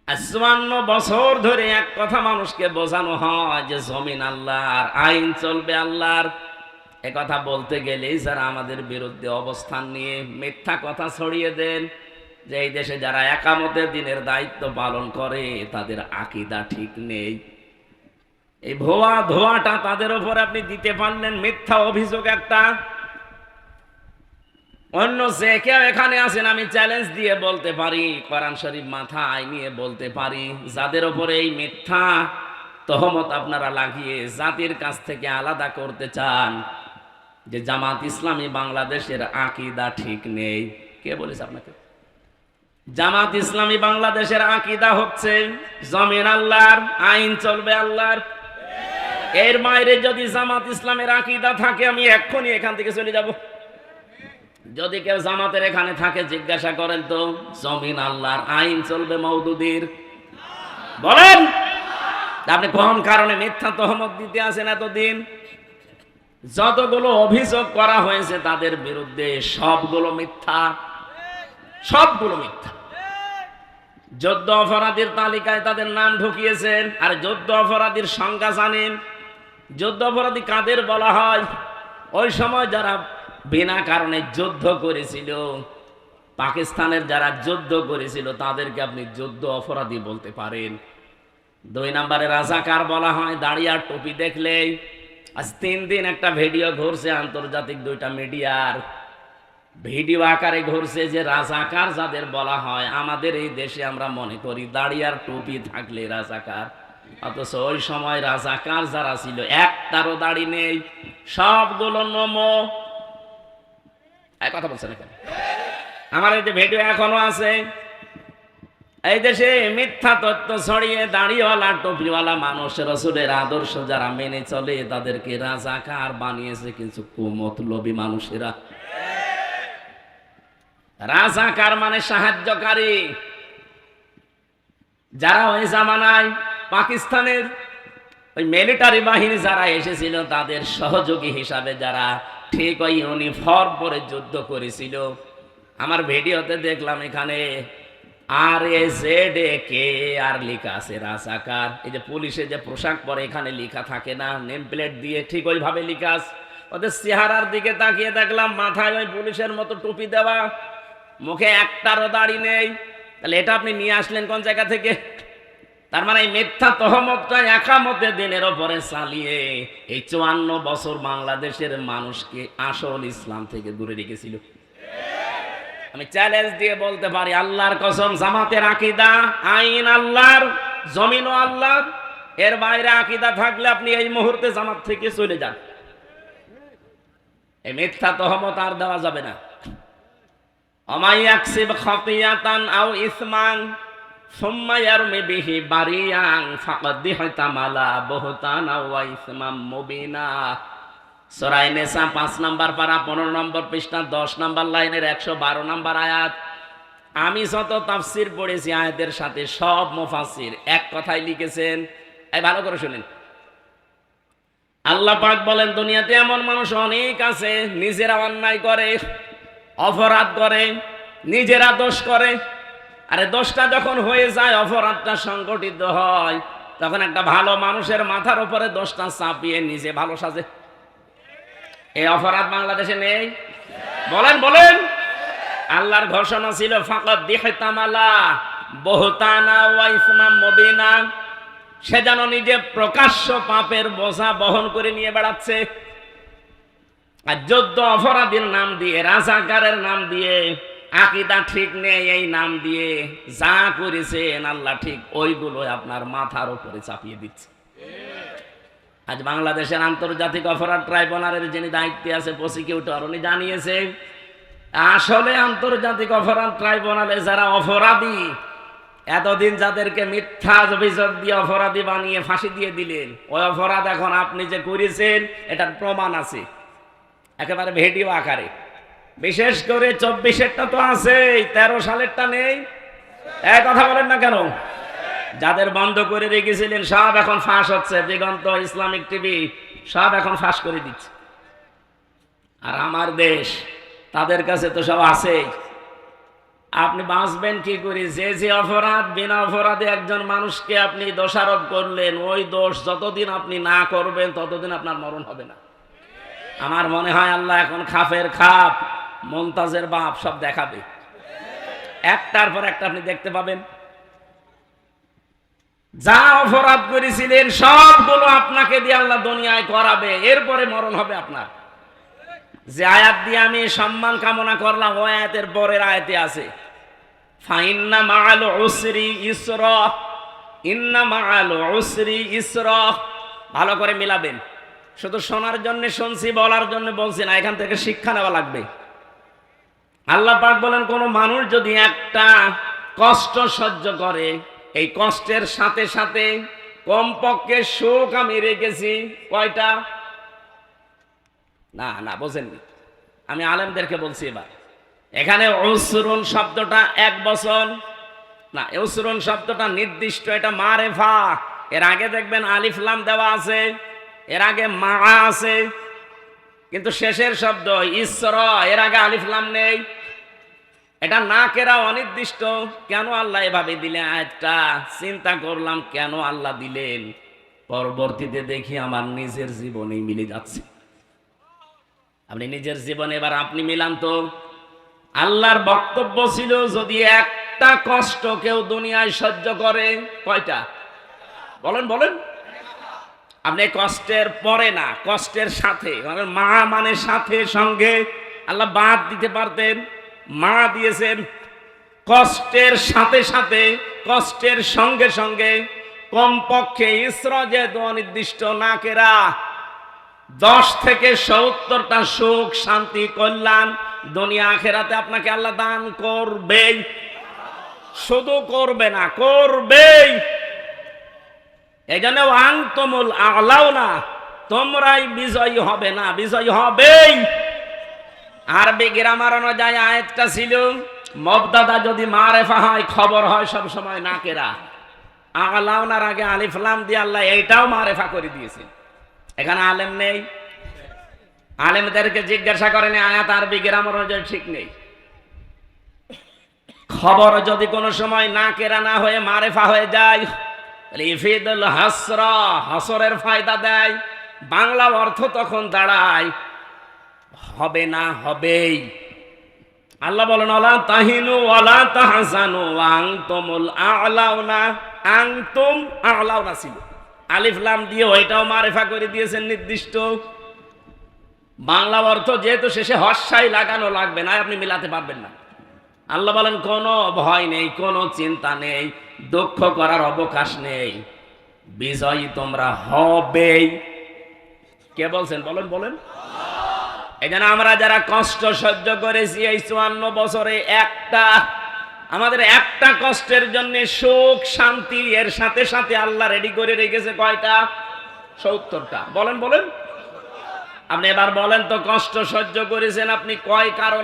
54 বছর ধরে এক কথা মানুষকে বোঝানো হয় যে জমিন আল্লাহর, আইন চলবে আল্লাহর। এ কথা বলতে গেলেই যারা আমাদের বিরুদ্ধে অবস্থান নিয়ে মিথ্যা কথা ছড়িয়ে দেন যে এই দেশে যারা একামতের দিনের দায়িত্ব পালন করে তাদের আকীদা ঠিক নেই, এই ভুয়া ধোঁয়াটা তাদের উপর আপনি দিতে পারলেন। মিথ্যা অভিযোগ একটা। অন্য যে কেউ এখানে আছেন আমি চ্যালেঞ্জ দিয়ে বলতে পারি, কোরআন শরীফ মাথায় নিয়ে বলতে পারি, যাদের উপরে এই মিথ্যা তহমত আপনারা লাগিয়ে জাতির কাছ থেকে আলাদা করতে চান যে জামাত ইসলামী বাংলাদেশের আকীদা ঠিক নেই। কে বলেছে আপনাকে? জামাত ইসলামী বাংলাদেশের আকীদা হচ্ছে জমিন আল্লাহর, আইন চলবে আল্লাহর। এর বাইরে যদি জামাত ইসলামের আকীদা থাকে আমি এক্ষুনি এখান থেকে চলে যাব। যদি কেউ জামাতের এখানে থাকে জিজ্ঞাসা করেন তো, জমিন আল্লাহর, আইন চলবে মওদুদির, বলেন আপনি কোন কারণে মিথ্যা তহমত দিতে আছেন এতদিন? যতগুলো অভিযোগ করা হয়েছে তাদের বিরুদ্ধে সবগুলো মিথ্যা, সবগুলো মিথ্যা। যুদ্ধ অপরাধীর তালিকায় তাদের নাম ঢুকিয়েছেন। আর যুদ্ধ অপরাধীর সংজ্ঞা জানেন? যুদ্ধ অপরাধী কাদের বলা হয়? ওই সময় যারা বিনা কারণে যুদ্ধ করেছিল, পাকিস্তানের যারা যুদ্ধ করেছিল তাদেরকে আপনি যুদ্ধ অপরাধী বলতে পারেন। 2 নম্বরে রাজাকার বলা হয় দাড়ি আর টুপি দেখলেই। আজ 3 দিন একটা ভিডিও ঘুরছে আন্তর্জাতিক 2টা মিডিয়ার, ভিডিও আকারে ঘুরছে যে রাজাকার যাদের বলা হয় আমাদের এই দেশে আমরা মনে করি দাড়ি আর টুপি থাকলে রাজাকার, অথচ ওই সময় রাজাকার যারা ছিল একটারও দাড়ি নেই, সবগুলো নমো। এই কথা বলছেন এখানে? আমার এই যে ভিডিও এখনো আছে। এই দেশে মিথ্যা তথ্য ছড়িয়ে দাড়িওয়ালা টুপিওয়ালা মানুষ রাসূলের আদর্শ যারা মেনে চলে তাদেরকে রাজাকার বানিয়েছে কিছু কুমতলবী মানুষেরা। রাজাকার মানে সাহায্যকারী। যারা ওই জামানায় পাকিস্তানের ওই মিলিটারি বাহিনী যারা এসেছিল তাদের সহযোগী হিসাবে যারা ঠিক ওই ইউনিফর্ম পরে যুদ্ধ করেছিল, আমার ভিডিওতে দেখলাম এখানে RAZK আর লেখা আছে রাজাকার। এই যে পুলিশে যে পোশাক পরে এখানে লেখা থাকে না নেম প্লেট দিয়ে, ঠিক ওইভাবে লেখা আছে। ওদের চেহারার দিকে তাকিয়ে দেখলাম মাথায় ওই পুলিশের মতো টুপি দেওয়া, মুখে একটারও দাড়ি নেই। তাহলে এটা আপনি নিয়ে আসলেন কোন জায়গা থেকে? তার মানে এই মিথ্যা তহমতটা একামতের দিনের ওপরে চালিয়ে এই 54 বছর বাংলাদেশের মানুষকে আসল ইসলাম থেকে দূরে রেখেছিল। আমি চ্যালেঞ্জ দিয়ে বলতে পারি আল্লাহর কসম, জামাতের আকীদা আইন আল্লাহর, জমিনও আল্লাহর। এর বাইরে আকীদা থাকলে আপনি এই মুহূর্তে জামাত থেকে চলে যান। এই মিথ্যা তহমত আর দেওয়া যাবে না। ওমাই ইয়াকসিব খাতিয়াতান আও ইসমান সুম্মা ইয়ারমি বিহি বারিয়ান ফাকাদ ইহতামালা বুহতানা ওয়া ইসমাম মুবিনা। সূরা নিসা 5 নম্বর পারা 15 নম্বর পৃষ্ঠা 10 নম্বর লাইনের 112 নম্বর আয়াত। আমি যত তাফসীর পড়েছি আয়াতের সাথে সব মুফাসসির এক কথাই লিখেছেন। এই ভালো করে শুনেন, আল্লাহ পাক বলেন দুনিয়াতে এমন মানুষ অনেক আছে নিজেরা অন্যায় করে, অপরাধ করে, নিজেরা দোষ করে। আরে দোষটা যখন হয়ে যায়, অপরাধটা সংগঠিত হয়, তখন একটা ভালো মানুষের মাথার উপরে দোষটা চাপিয়ে নিজে ভালো সাজে। এই অপরাধ বাংলাদেশে নেই? বলেন বলেন। আল্লাহর ঘোষণা ছিল ফাকাদ ইহতামালা বুহতানা ওয়া ইসমাম মুবিনা। সে যেন নিজে প্রকাশ্য পাপের বোঝা বহন করে নিয়ে বেড়াচ্ছে। আর যুদ্ধ অপরাধীর নাম দিয়ে, রাজাকারের নাম দিয়ে, আকীদা ঠিক নেই এই নাম দিয়ে যা করেছেন আল্লাহ ঠিক ওইগুলো আপনার মাথার উপরে চাপিয়ে দিচ্ছে। আজ বাংলাদেশের আন্তর্জাতিক অপরাধ ট্রাইব্যুনালের যিনি দায়িত্বে আছে প্রসিকিউটর, উনি জানিয়েছে আসলে আন্তর্জাতিক অপরাধ ট্রাইব্যুনালে যারা অপরাধী, এতদিন যাদেরকে মিথ্যা অভিযোগ দিয়ে অপরাধী বানিয়ে ফাঁসি দিয়ে দিলেন, ওই অপরাধ এখন আপনি যে করেছেন এটার প্রমাণ আছে একেবারে ভিডিও আকারে। বিশেষ করে 24-এরটা তো আছে, 13 সালেরটা নেই। এক কথা বলেন না কেন? যাদের বন্ধ করে রেখেছিলেন সব এখন ফাঁস হচ্ছে। দিগন্ত, ইসলামিক টিভি সব এখন ফাঁস করে দিচ্ছে। আর আমার দেশ, তাদের কাছে তো সব আছেই। আপনি বাঁচবেন কি করে? যে যে অপরাধ, বিনা অপরাধে একজন মানুষকে আপনি দোষারোপ করলেন, ওই দোষ যতদিন আপনি না করবেন ততদিন আপনার মরণ হবে না। আমার মনে হয় আল্লাহ এখন খাফের খাপ, মুমতাজের বাপ সব দেখাবে, একটার পর একটা আপনি দেখতে পাবেন। যা অপরাধ করেছিলেন সবগুলো আপনাকে দিয়ে আল্লাহ দুনিয়ায় করাবে, এরপরে মরণ হবে আপনার। যে আয়াত দিয়ে আমি সম্মান কামনা করলাম, ওই আয়াতের পরের আয়াতে আছে ফাইন্না মাআল উসরি ইসরা, ইন্না মাআল উসরি ইসরা। ভালো করে মিলাবেন। শুধু শোনার জন্য শুনছি, বলার জন্য বলছি না, এখান থেকে শিক্ষা নেওয়া লাগবে। আল্লাহ পাক বলেন, কোন মানুষ যদি একটা কষ্ট সহ্য করে, এই কষ্টের সাথে সাথে কমপক্ষে সুখ আমি রেখেছি কয়টা? না না, বোঝেননি। আমি আলেমদেরকে বলছি এবার। এখানে উসরুন শব্দটা 1 বছর না, উসরুন শব্দটা নির্দিষ্ট, এটা মারেফা। এর আগে দেখবেন আলিফ লাম দেওয়া আছে, এর আগে মা আছে, কিন্তু শেষের শব্দ ইসরা, এর আগে আলিফ লাম নেই। এটা না কেরা অনির্দিষ্ট। কেন আল্লাহ এভাবে দিলেন আয়াতটা? চিন্তা করলাম কেন আল্লাহ দিলেন। পরবর্তীতে দেখি আমার নিজের জীবনেই মিলে যাচ্ছে। আপনি নিজের জীবনে এবার আপনি মিলান তো। আল্লাহর বক্তব্য ছিল, যদি একটা কষ্ট কেউ দুনিয়ায় সহ্য করে, কয়টা? বলেন বলেন। আপনি কষ্টের পরে না, কষ্টের সাথে, মা মানে সাথে, সঙ্গে। আল্লাহ বাদ দিতে পারতেন, মা দিয়েছেন। কষ্টের সাথে সাথে, কষ্টের সঙ্গে সঙ্গে, কমপক্ষে ইসরা যেহেতু অনির্দিষ্ট, না কেরা 10 থেকে 70টা সুখ, শান্তি, কল্যাণ দুনিয়া আখেরাতে আপনাকে আল্লাহ দান করবেই। শুধু করবে না, করবেই। এই জন্য আনতুমুল আ'লাউনা, তোমরাই বিজয়ী হবে না, বিজয়ী হবেই। আরবি গ্রামার অনুযায়ী আয়াতটা ছিল, মুবতাদা যদি মারেফা হয়, খবর হয় সব সময় নাকেরা। আ'লাউনার আগে আলিফ লাম দিয়ে আল্লাহ এইটাও মারেফা করে দিয়েছে। এখানে আলেম নেই, আলেমদেরকে জিজ্ঞাসা করেন, আয়াত আরবি গ্রামার অনুযায়ী ঠিক নেই। খবর যদি কোনো সময় নাকেরা না হয়ে মারেফা হয়ে যায়, ইফিদুল হাসরা, হাসরের ফায়দা দেয়। বাংলা অর্থ তখন দাঁড়ায় হবে না, হবেই। আল্লাহ বলেন, ওয়ালা তাহিনু ওয়ালা তাহজানু ওয়া আনতুমুল আ'লাউনা। আনতুম আ'লাউনা ছিল, আলিফ লাম দিয়ে ওইটাও মারেফা করে দিয়েছেন নির্দিষ্ট। বাংলা অর্থ যেহেতু শেষে হস্যাই লাগানো লাগবে না, আপনি মিলাতে পারবেন না। আল্লাহ বলেন, কোনো ভয় নেই, কোনো চিন্তা নেই, দুঃখ করার অবকাশ নেই, বিজয়ী তোমরা হবেই। কে বলছেন? বলেন বলেন। এই জন্য আমরা যারা কষ্ট সহ্য করেছি এই 54 বছরে, আমাদের একটা কষ্টের জন্য সুখ শান্তি, এর সাথে সাথে আল্লাহ রেডি করে রেখেছে কয়টা? 70টা। বলেন বলেন। আপনি এবার বলেন তো, কষ্ট সহ্য করেছেন আপনি কয় কারণ?